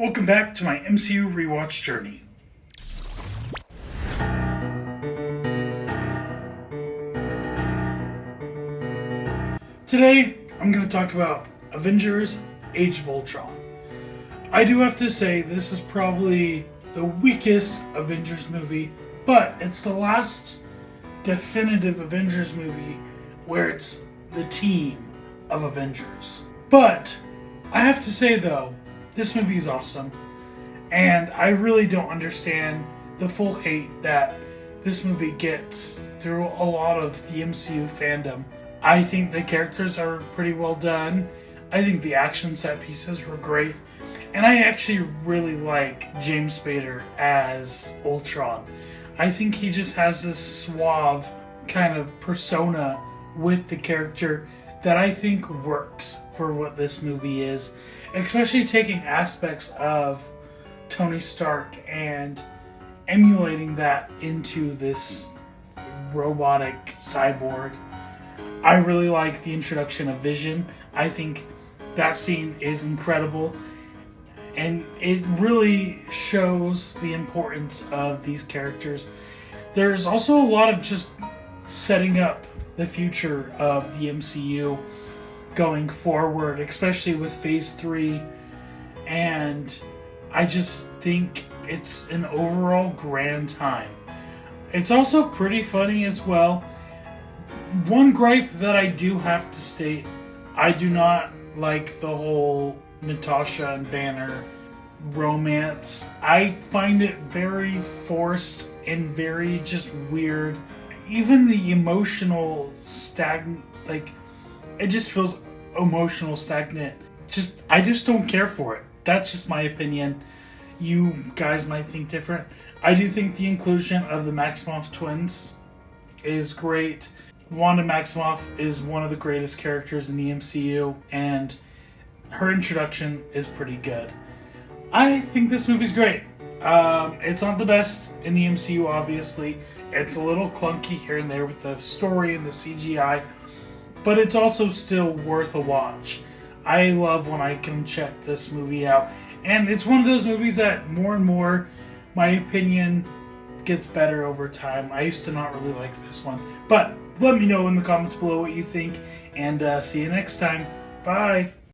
Welcome back to my MCU rewatch journey. Today, I'm going to talk about Avengers Age of Ultron. I do have to say, this is probably the weakest Avengers movie, but it's the last definitive Avengers movie where it's the team of Avengers. But, I have to say though, this movie is awesome, and I really don't understand the full hate that this movie gets through a lot of the MCU fandom. I think the characters are pretty well done. I think the action set pieces were great, and I actually really like James Spader as Ultron. I think he just has this suave kind of persona with the character that I think works for what this movie is, especially taking aspects of Tony Stark and emulating that into this robotic cyborg. I really like the introduction of Vision. I think that scene is incredible, and it really shows the importance of these characters. There's also a lot of just setting up the future of the MCU going forward, especially with Phase 3, and I just think it's an overall grand time. It's also pretty funny as well. One gripe that I do have to state, I do not like the whole Natasha and Banner romance. I find it very forced and very just weird. Even the emotional stagnant, it just feels emotional stagnant. I just don't care for it. That's just my opinion. You guys might think different. I do think the inclusion of the Maximoff twins is great. Wanda Maximoff is one of the greatest characters in the MCU, and her introduction is pretty good. I think this movie's great. It's not the best in the MCU, obviously. It's a little clunky here and there with the story and the CGI, but it's also still worth a watch. I love when I can check this movie out, and it's one of those movies that more and more, my opinion gets better over time. I used to not really like this one, but let me know in the comments below what you think, and see you next time. Bye!